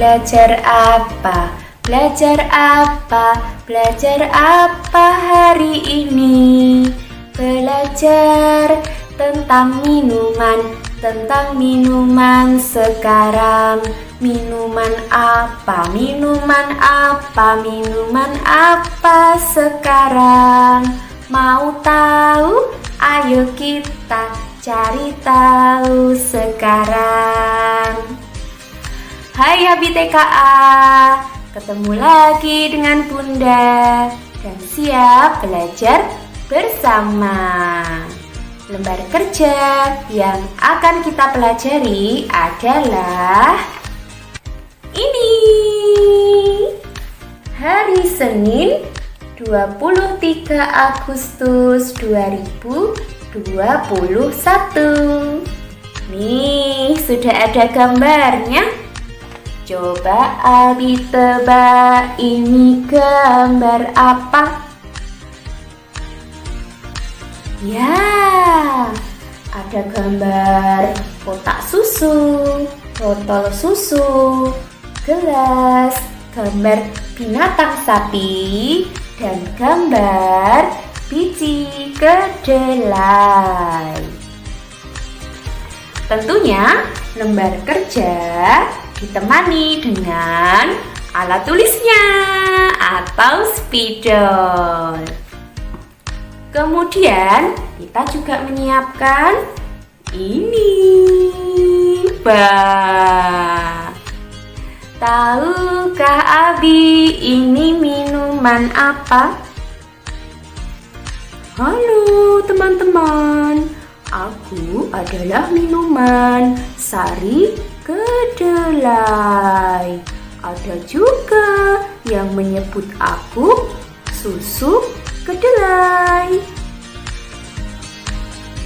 belajar apa? Belajar apa? Belajar apa hari ini? Belajar tentang minuman sekarang. Minuman apa? Minuman apa? Minuman apa sekarang? Mau tahu? Ayo kita cari tahu sekarang. Hai Habi TKA, ketemu lagi dengan Bunda dan siap belajar bersama. Lembar kerja yang akan kita pelajari adalah ini. Hari Senin 23 Agustus 2021. Nih, sudah ada gambarnya. Coba Abi tebak ini gambar apa? Ya, ada gambar kotak susu, botol susu, gelas, gambar binatang sapi, dan gambar biji kedelai. Tentunya lembar kerja ditemani dengan alat tulisnya atau spidol. Kemudian kita juga menyiapkan ini bak. Tahukah Abi ini minuman apa? Halo teman-teman, aku adalah minuman sari kedelai. Ada juga yang menyebut aku susu kedelai.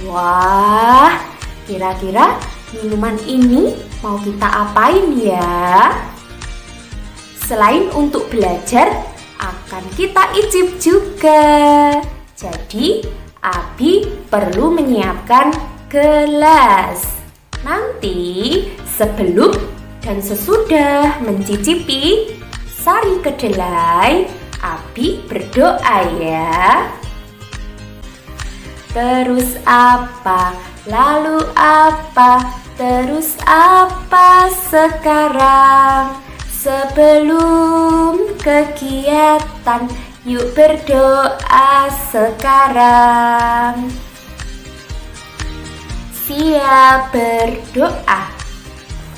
Wah, kira-kira minuman ini mau kita apain ya? Selain untuk belajar, akan kita icip juga. Jadi, Abi perlu menyiapkan gelas. Nanti sebelum dan sesudah mencicipi sari kedelai, Abi berdoa ya. Terus apa? Lalu apa? Terus apa sekarang? Sebelum kegiatan, yuk berdoa sekarang. Siap berdoa.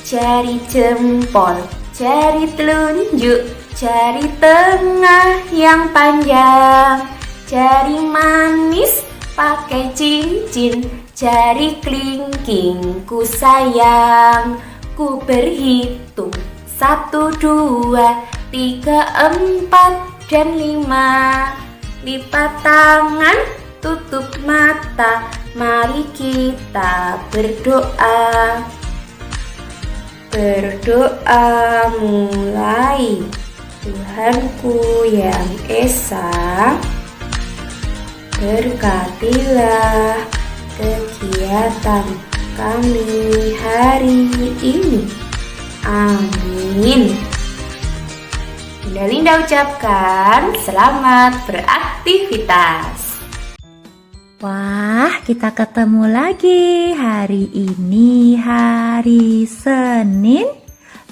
Jari jempol, jari telunjuk, jari tengah yang panjang, jari manis pakai cincin, jari kelingking ku sayang. Ku berhitung 1, 2, 3, 4, dan 5. Lipat tangan, tutup mata, mari kita berdoa. Berdoa mulai. Tuhanku yang Esa, berkatilah kegiatan kami hari ini. Amin. Bunda Linda ucapkan selamat beraktivitas. Wah, kita ketemu lagi. Hari ini hari Senin,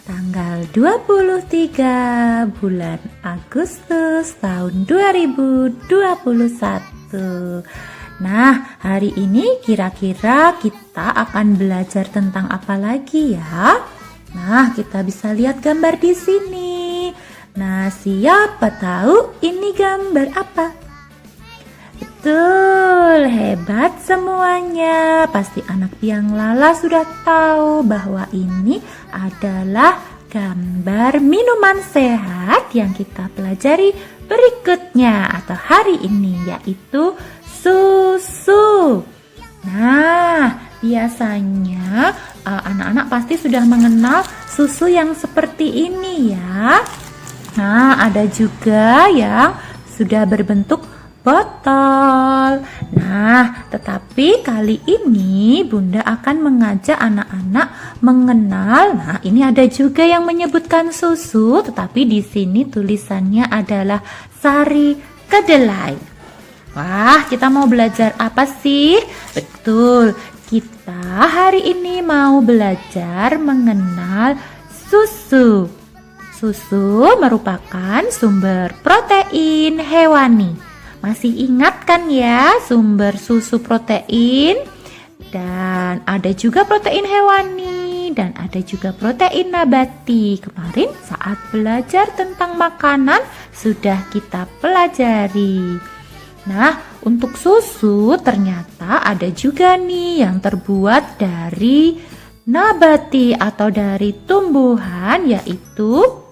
tanggal 23 bulan Agustus tahun 2021. Nah, hari ini kira-kira kita akan belajar tentang apa lagi ya? Nah, kita bisa lihat gambar di sini. Nah, siapa tahu ini gambar apa? Betul, hebat semuanya. Pasti anak Piang Lala sudah tahu bahwa ini adalah gambar minuman sehat yang kita pelajari berikutnya atau hari ini, yaitu susu. Nah, biasanya anak-anak pasti sudah mengenal susu yang seperti ini ya. Nah, ada juga yang sudah berbentuk botol. Nah, tetapi kali ini Bunda akan mengajak anak-anak mengenal. Nah, ini ada juga yang menyebutkan susu, tetapi di sini tulisannya adalah sari kedelai. Wah, kita mau belajar apa sih? Betul, kita hari ini mau belajar mengenal susu. Susu merupakan sumber protein hewani. Masih ingat kan ya sumber susu protein? Dan ada juga protein hewani dan ada juga protein nabati. Kemarin saat belajar tentang makanan sudah kita pelajari. Nah, untuk susu ternyata ada juga nih yang terbuat dari nabati atau dari tumbuhan, yaitu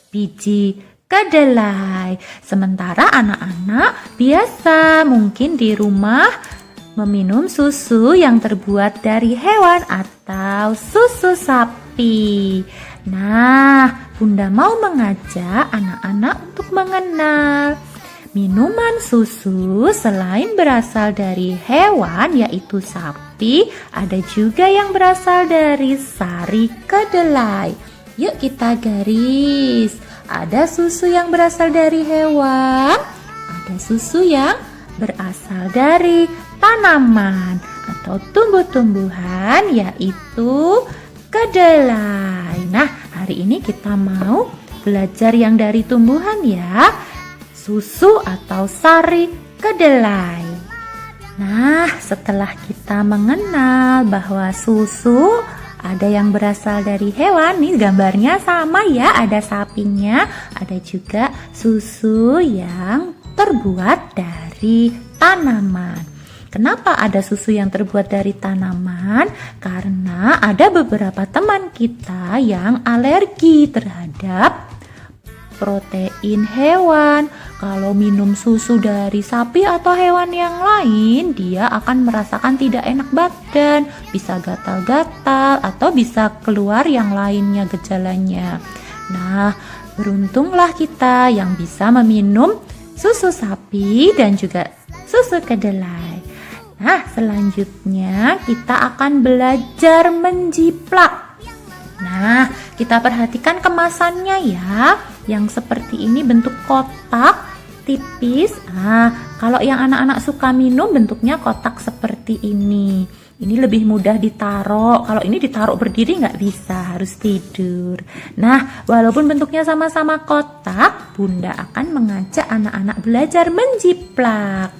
biji kedelai. Sementara anak-anak biasa mungkin di rumah meminum susu yang terbuat dari hewan atau susu sapi. Nah, Bunda mau mengajak anak-anak untuk mengenal minuman susu selain berasal dari hewan yaitu sapi, ada juga yang berasal dari sari kedelai. Yuk kita garis. Ada susu yang berasal dari hewan, ada susu yang berasal dari tanaman atau tumbuh-tumbuhan yaitu kedelai. Nah, hari ini kita mau belajar yang dari tumbuhan ya. Susu atau sari kedelai. Nah, setelah kita mengenal bahwa susu ada yang berasal dari hewan, nih gambarnya sama ya, ada sapinya, ada juga susu yang terbuat dari tanaman. Kenapa ada susu yang terbuat dari tanaman? Karena ada beberapa teman kita yang alergi terhadap protein hewan. Kalau minum susu dari sapi atau hewan yang lain, dia akan merasakan tidak enak badan, bisa gatal-gatal atau bisa keluar yang lainnya gejalanya. Nah, beruntunglah kita yang bisa meminum susu sapi dan juga susu kedelai. Nah, selanjutnya kita akan belajar menjiplak. Nah, kita perhatikan kemasannya ya. Yang seperti ini bentuk kotak tipis. Nah, kalau yang anak-anak suka minum bentuknya kotak seperti ini. Ini lebih mudah ditaruh. Kalau ini ditaruh berdiri nggak bisa, harus tidur. Nah, walaupun bentuknya sama-sama kotak, Bunda akan mengajak anak-anak belajar menjiplak.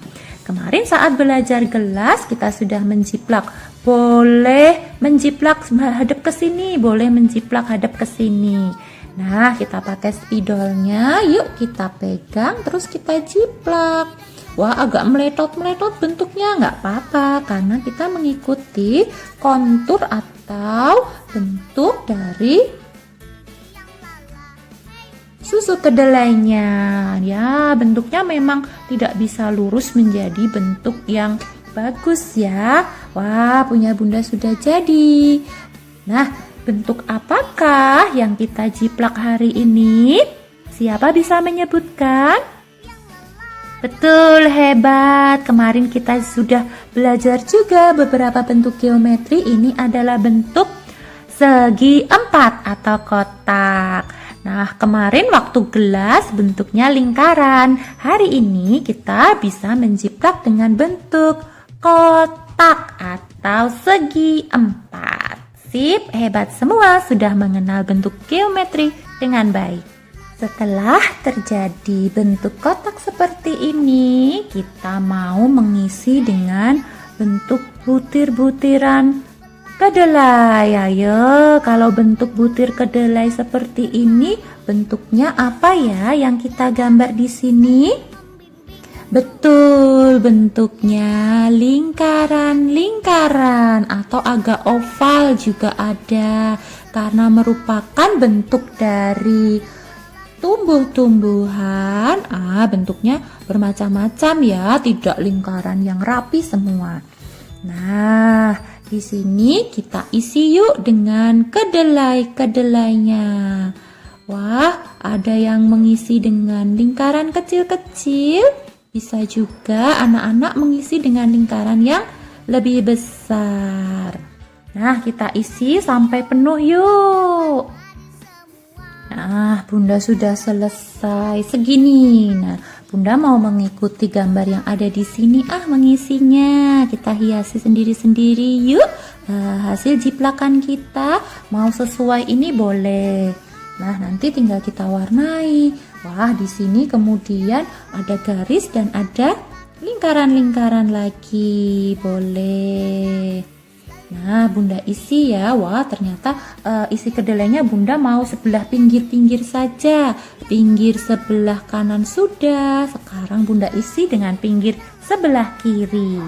Kemarin saat belajar gelas kita sudah menjiplak. Boleh menjiplak hadap ke sini, boleh menjiplak hadap ke sini. Nah, kita pakai spidolnya, yuk kita pegang terus kita jiplak. Wah, agak meletot-meletot bentuknya, nggak apa-apa karena kita mengikuti kontur atau bentuk dari susu kedelainya. Ya, bentuknya memang tidak bisa lurus menjadi bentuk yang bagus ya. Wah, punya Bunda sudah jadi. Nah, bentuk apakah yang kita jiplak hari ini? Siapa bisa menyebutkan? Betul, hebat. Kemarin kita sudah belajar juga beberapa bentuk geometri. Ini adalah bentuk segi empat atau kotak. Nah, kemarin waktu gelas bentuknya lingkaran. Hari ini kita bisa menjiplak dengan bentuk kotak atau segi empat. Sip, hebat semua sudah mengenal bentuk geometri dengan baik. Setelah terjadi bentuk kotak seperti ini, kita mau mengisi dengan bentuk butir-butiran kedelai. Ayo, kalau bentuk butir kedelai seperti ini, bentuknya apa ya yang kita gambar di sini? Betul, bentuknya lingkaran-lingkaran atau agak oval juga ada karena merupakan bentuk dari tumbuh-tumbuhan. Bentuknya bermacam-macam ya, tidak lingkaran yang rapi semua. Nah, di sini kita isi yuk dengan kedelai-kedelainya. Wah, ada yang mengisi dengan lingkaran kecil-kecil. Bisa juga anak-anak mengisi dengan lingkaran yang lebih besar. Nah, kita isi sampai penuh yuk. Nah, Bunda sudah selesai segini. Nah, Bunda mau mengikuti gambar yang ada di sini mengisinya. Kita hiasi sendiri-sendiri yuk. Hasil jiplakan kita mau sesuai ini boleh. Nah, nanti tinggal kita warnai. Wah, di sini kemudian ada garis dan ada lingkaran-lingkaran lagi. Boleh. Nah, Bunda isi ya. Wah, ternyata isi kedelainya Bunda mau sebelah pinggir-pinggir saja. Pinggir sebelah kanan sudah. Sekarang Bunda isi dengan pinggir sebelah kiri.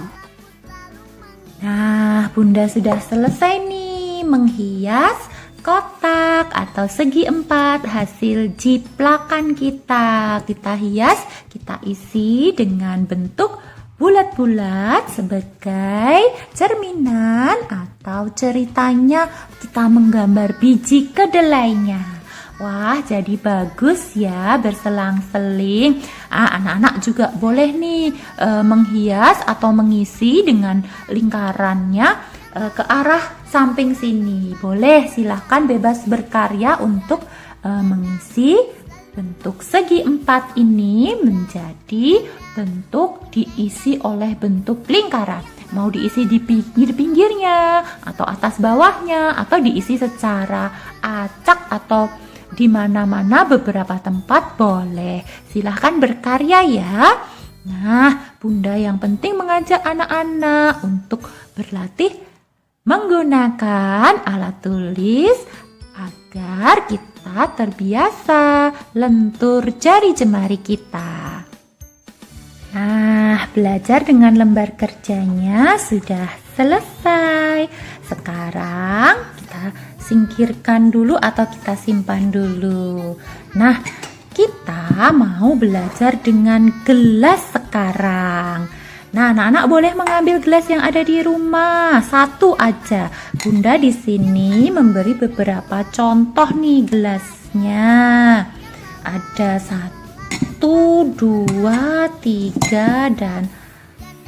Nah, Bunda sudah selesai nih menghias kotak atau segi empat hasil jiplakan kita. Kita hias, kita isi dengan bentuk bulat-bulat sebagai cerminan atau ceritanya kita menggambar biji kedelainya. Wah, jadi bagus ya berselang-seling. Anak-anak juga boleh nih menghias atau mengisi dengan lingkarannya ke arah samping sini. Boleh, silahkan bebas berkarya untuk mengisi bentuk segi empat ini menjadi bentuk diisi oleh bentuk lingkaran. Mau diisi di pinggir-pinggirnya atau atas bawahnya atau diisi secara acak atau di mana-mana beberapa tempat boleh. Silahkan berkarya ya. Nah, Bunda yang penting mengajak anak-anak untuk berlatih menggunakan alat tulis agar kita terbiasa lentur jari jemari kita. Nah, belajar dengan lembar kerjanya sudah selesai. Sekarang kita singkirkan dulu atau kita simpan dulu. Nah, kita mau belajar dengan gelas sekarang. Nah, anak-anak boleh mengambil gelas yang ada di rumah, satu aja. Bunda di sini memberi beberapa contoh nih gelasnya. Ada 1, 2, 3, dan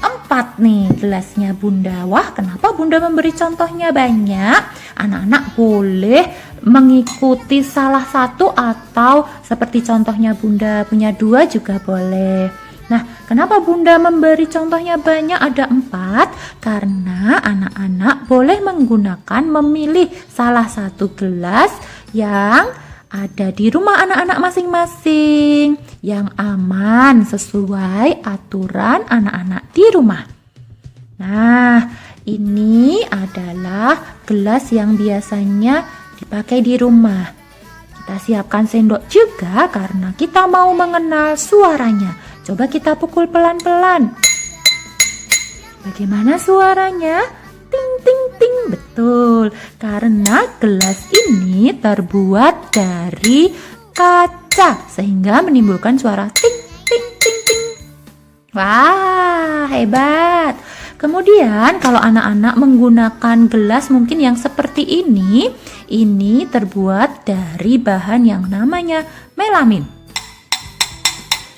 4 nih gelasnya Bunda. Wah, kenapa Bunda memberi contohnya banyak? Anak-anak boleh mengikuti salah satu atau seperti contohnya Bunda punya 2 juga boleh. Nah, kenapa Bunda memberi contohnya banyak ada 4? Karena anak-anak boleh memilih salah satu gelas yang ada di rumah anak-anak masing-masing, yang aman sesuai aturan anak-anak di rumah. Nah, ini adalah gelas yang biasanya dipakai di rumah. Kita siapkan sendok juga karena kita mau mengenal suaranya. Coba kita pukul pelan-pelan. Bagaimana suaranya? Ting ting ting. Betul, karena gelas ini terbuat dari kaca sehingga menimbulkan suara ting ting ting ting. Wah, hebat. Kemudian kalau anak-anak menggunakan gelas mungkin yang seperti ini terbuat dari bahan yang namanya melamin.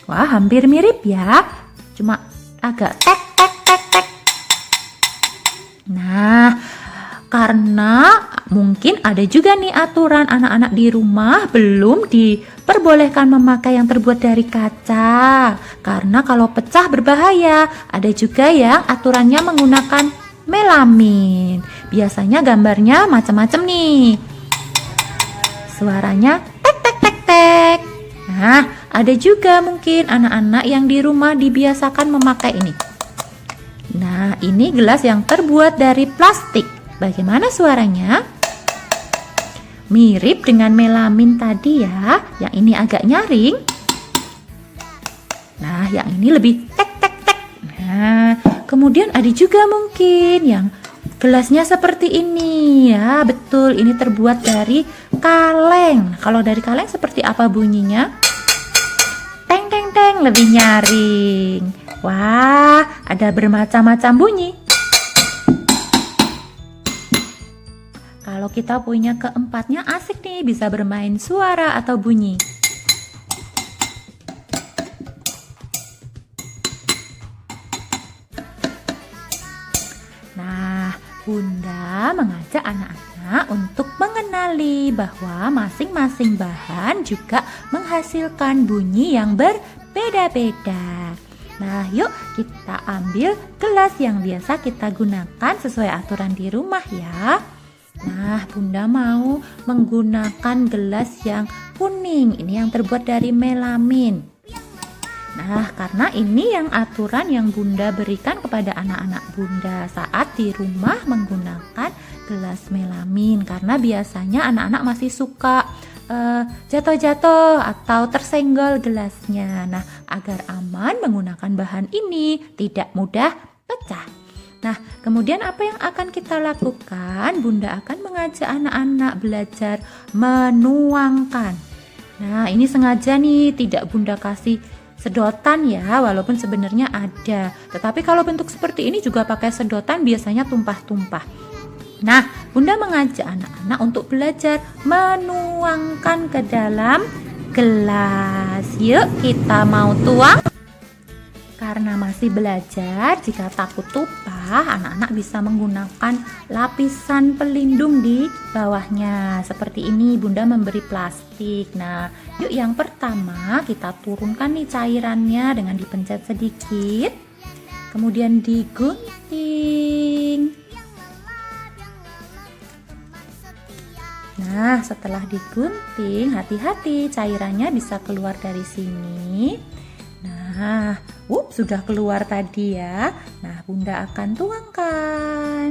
Wah, hampir mirip ya, cuma agak tek tek tek tek. Nah, karena mungkin ada juga nih aturan anak-anak di rumah belum diperbolehkan memakai yang terbuat dari kaca, karena kalau pecah berbahaya. Ada juga yang aturannya menggunakan melamin. Biasanya gambarnya macam-macam nih. Suaranya tek tek tek tek. Nah, ada juga mungkin anak-anak yang di rumah dibiasakan memakai ini. Nah, ini gelas yang terbuat dari plastik. Bagaimana suaranya? Mirip dengan melamin tadi ya. Yang ini agak nyaring. Nah, yang ini lebih tek tek tek. Nah, kemudian ada juga mungkin yang gelasnya seperti ini ya. Betul, ini terbuat dari kaleng. Kalau dari kaleng seperti apa bunyinya? Teng teng teng, lebih nyaring. Wah, ada bermacam-macam bunyi. Kalau kita punya keempatnya asik nih, bisa bermain suara atau bunyi. Bunda mengajak anak-anak untuk mengenali bahwa masing-masing bahan juga menghasilkan bunyi yang berbeda-beda. Nah, yuk kita ambil gelas yang biasa kita gunakan sesuai aturan di rumah ya. Nah, Bunda mau menggunakan gelas yang kuning. Ini yang terbuat dari melamin. Nah, karena ini yang aturan yang Bunda berikan kepada anak-anak Bunda saat di rumah menggunakan gelas melamin. Karena biasanya anak-anak masih suka jatuh-jatuh atau tersenggol gelasnya. Nah, agar aman menggunakan bahan ini tidak mudah pecah. Nah, kemudian apa yang akan kita lakukan? Bunda akan mengajak anak-anak belajar menuangkan. Nah, ini sengaja nih tidak Bunda kasih sedotan ya, walaupun sebenarnya ada. Tetapi kalau bentuk seperti ini juga pakai sedotan biasanya tumpah-tumpah. Nah, Bunda mengajak anak-anak untuk belajar menuangkan ke dalam gelas. Yuk, kita mau tuang. Karena masih belajar, jika takut tumpah, anak-anak bisa menggunakan lapisan pelindung di bawahnya. Seperti ini, Bunda memberi plastik. Nah, yuk yang pertama kita turunkan nih cairannya dengan dipencet sedikit. Kemudian digunting. Nah, setelah digunting, hati-hati cairannya bisa keluar dari sini. Nah, sudah keluar tadi ya. Nah, Bunda akan tuangkan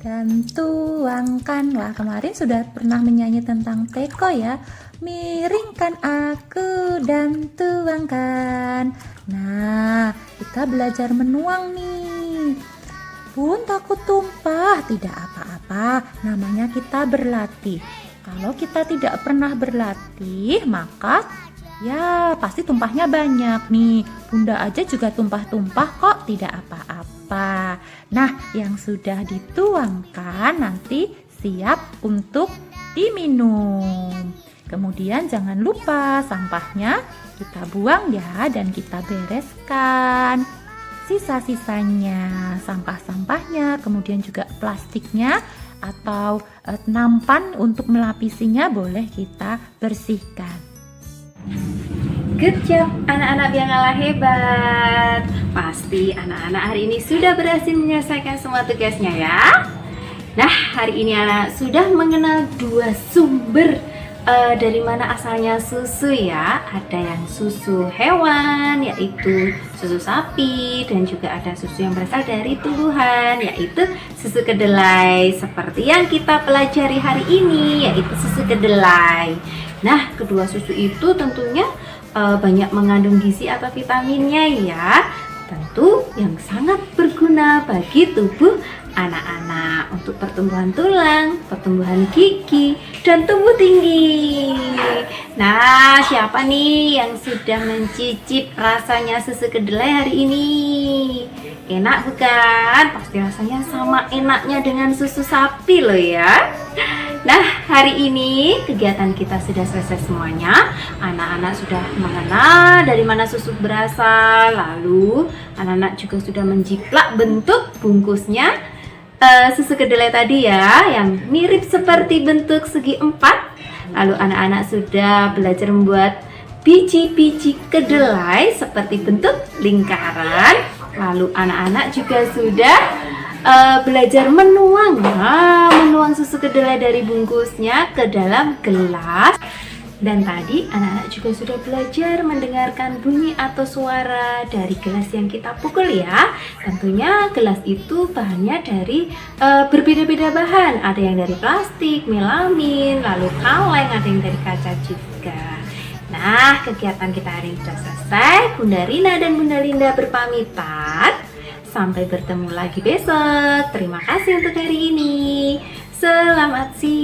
dan tuangkan. Wah, kemarin sudah pernah menyanyi tentang teko ya. Miringkan aku dan tuangkan. Nah, kita belajar menuang nih. Bun, takut tumpah. Tidak apa-apa, namanya kita berlatih. Kalau kita tidak pernah berlatih, maka ya pasti tumpahnya banyak nih. Bunda aja juga tumpah-tumpah kok, tidak apa-apa. Nah, yang sudah dituangkan nanti siap untuk diminum. Kemudian jangan lupa sampahnya kita buang ya, dan kita bereskan sisa-sisanya, sampah-sampahnya, kemudian juga plastiknya atau nampan untuk melapisinya boleh kita bersihkan. Good job, anak-anak Biangala hebat. Pasti anak-anak hari ini sudah berhasil menyelesaikan semua tugasnya ya. Nah, hari ini anak sudah mengenal dua sumber dari mana asalnya susu ya. Ada yang susu hewan, yaitu susu sapi, dan juga ada susu yang berasal dari tumbuhan, yaitu susu kedelai. Seperti yang kita pelajari hari ini, yaitu susu kedelai. Nah, kedua susu itu tentunya banyak mengandung gizi atau vitaminnya ya. Tentu yang sangat berguna bagi tubuh anak-anak untuk pertumbuhan tulang, pertumbuhan gigi, dan tumbuh tinggi. Nah, siapa nih yang sudah mencicip rasanya susu kedelai hari ini? Enak bukan? Pasti rasanya sama enaknya dengan susu sapi loh ya. Nah, hari ini kegiatan kita sudah selesai semuanya. Anak-anak sudah mengenal dari mana susu berasal. Lalu anak-anak juga sudah menjiplak bentuk bungkusnya susu kedelai tadi ya, yang mirip seperti bentuk segi empat. Lalu anak-anak sudah belajar membuat biji-biji kedelai seperti bentuk lingkaran. Lalu anak-anak juga sudah belajar menuang susu kedelai dari bungkusnya ke dalam gelas. Dan tadi anak-anak juga sudah belajar mendengarkan bunyi atau suara dari gelas yang kita pukul ya. Tentunya gelas itu bahannya dari berbeda-beda bahan. Ada yang dari plastik, melamin, lalu kaleng, ada yang dari kaca juga. Nah, kegiatan kita hari ini sudah selesai. Bunda Rina dan Bunda Linda berpamitan. Sampai bertemu lagi besok. Terima kasih untuk hari ini. Selamat siang.